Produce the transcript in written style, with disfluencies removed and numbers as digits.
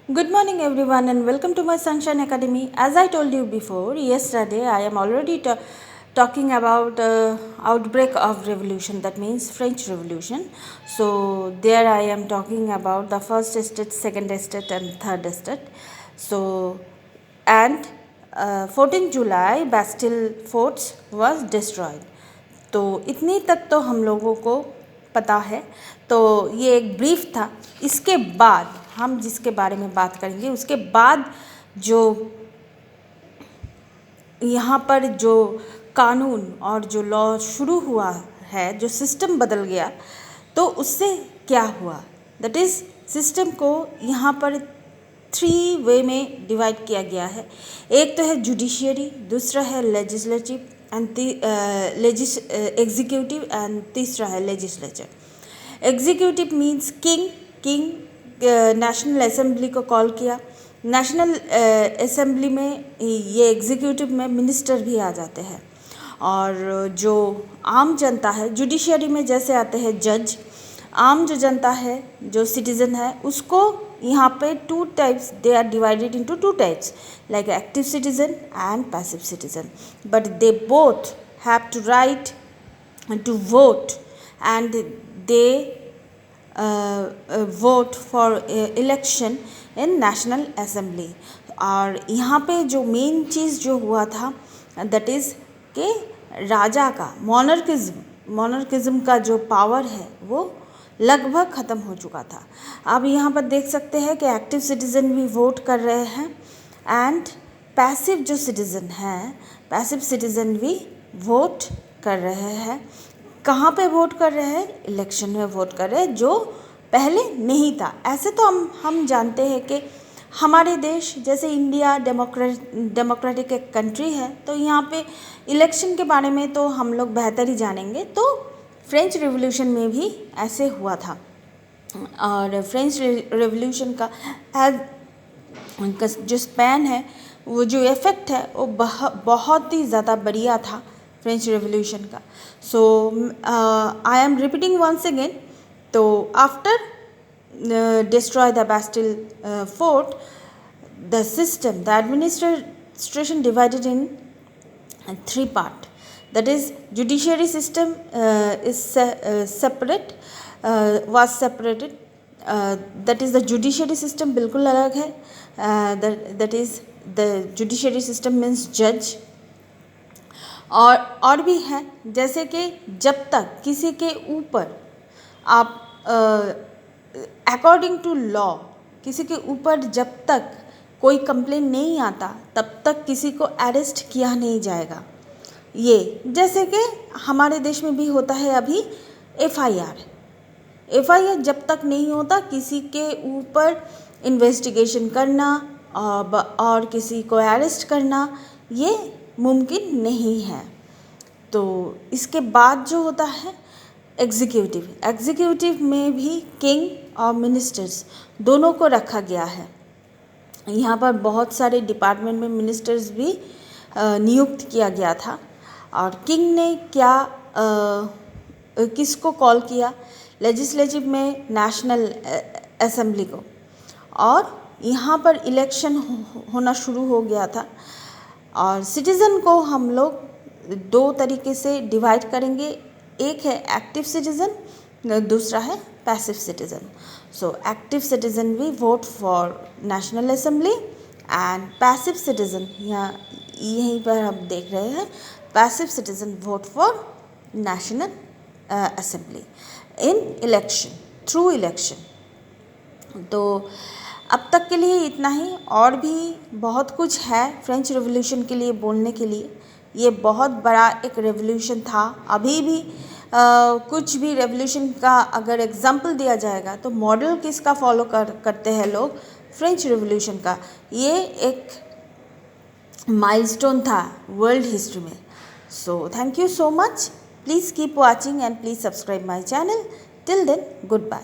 Good morning, everyone, and welcome to my Sunshine Academy. As I told you before, yesterday I am already talking about outbreak of revolution. That means French Revolution. So there I am talking about the first estate, second estate, and third estate. So and 14 July Bastille Forts was destroyed. तो इतनी तक तो हम लोगों को पता है। तो ये एक ब्रीफ था। इसके बाद हम जिसके बारे में बात करेंगे, उसके बाद जो यहाँ पर जो कानून और जो लॉ शुरू हुआ है, जो सिस्टम बदल गया, तो उससे क्या हुआ, दैट इज़ सिस्टम को यहाँ पर 3 वे में डिवाइड किया गया है। एक तो है जुडिशियरी, दूसरा है लेजिस्लेटिव एंड एग्जीक्यूटिव, एंड तीसरा है legislature. Executive means king national assembly को कॉल किया। नेशनल असेंबली में ये एग्जीक्यूटिव में मिनिस्टर भी आ जाते हैं। और जो आम जनता है, जुडिशियरी में जैसे आते हैं जज, आम जो जनता है, जो सिटीज़न है, उसको यहाँ पे 2 types, they are divided into 2 types, like active citizen and passive citizen, but they both have to right to vote and they vote for election in national assembly. और यहाँ पे जो मेन चीज़ जो हुआ था, दैट इज़ कि राजा का मोनर्किज्म का जो पावर है वो लगभग ख़त्म हो चुका था। अब यहाँ पर देख सकते हैं कि एक्टिव सिटीज़न भी वोट कर रहे हैं एंड पैसिव जो सिटीज़न हैं, पैसिव सिटीज़न भी वोट कर रहे हैं। कहाँ पे वोट कर रहे हैं? इलेक्शन में वोट कर रहे हैं, जो पहले नहीं था। ऐसे तो हम जानते हैं कि हमारे देश जैसे इंडिया डेमोक्रेटिक एक कंट्री है, तो यहाँ पे इलेक्शन के बारे में तो हम लोग बेहतर ही जानेंगे। तो फ्रेंच रिवॉल्यूशन में भी ऐसे हुआ था। और फ्रेंच रिवॉल्यूशन का जो स्पैन है, वो जो इफ़ेक्ट है, वो बहुत ही ज़्यादा बढ़िया था फ्रेंच रिवॉल्यूशन का। So I am repeating once again. तो after destroy the Bastille fort, the system, the administration divided in 3 part. That is, judiciary system is separate, was separated. That is, the judiciary system बिल्कुल अलग है। that is, the judiciary system means judge। और भी है, जैसे कि जब तक किसी के ऊपर आप अकॉर्डिंग टू लॉ, किसी के ऊपर जब तक कोई कंप्लेन नहीं आता, तब तक किसी को अरेस्ट किया नहीं जाएगा। ये जैसे कि हमारे देश में भी होता है अभी एफआईआर जब तक नहीं होता, किसी के ऊपर इन्वेस्टिगेशन करना और किसी को अरेस्ट करना ये मुमकिन नहीं है। तो इसके बाद जो होता है एग्जीक्यूटिव में भी किंग और मिनिस्टर्स दोनों को रखा गया है। यहाँ पर बहुत सारे डिपार्टमेंट में मिनिस्टर्स भी नियुक्त किया गया था। और किंग ने किसको कॉल किया? लेजिस्लेटिव में नेशनल असेंबली को। और यहाँ पर इलेक्शन होना शुरू हो गया था। और सिटीज़न को हम लोग 2 तरीके से डिवाइड करेंगे, एक है एक्टिव सिटीज़न, दूसरा है passive citizen. So active citizen भी vote for national assembly and passive citizen, यहाँ यहीं पर हम देख रहे हैं, passive citizen vote for national assembly in election, through election. तो अब तक के लिए इतना ही। और भी बहुत कुछ है फ्रेंच रिवॉल्यूशन के लिए बोलने के लिए। ये बहुत बड़ा एक रेवोल्यूशन था। अभी भी कुछ भी रेवोल्यूशन का अगर एग्जाम्पल दिया जाएगा तो मॉडल किसका फॉलो करते हैं लोग? फ्रेंच रिवॉल्यूशन का। ये एक माइलस्टोन था वर्ल्ड हिस्ट्री में। So thank you so much. Please keep watching and please subscribe my channel. Till then, good bye.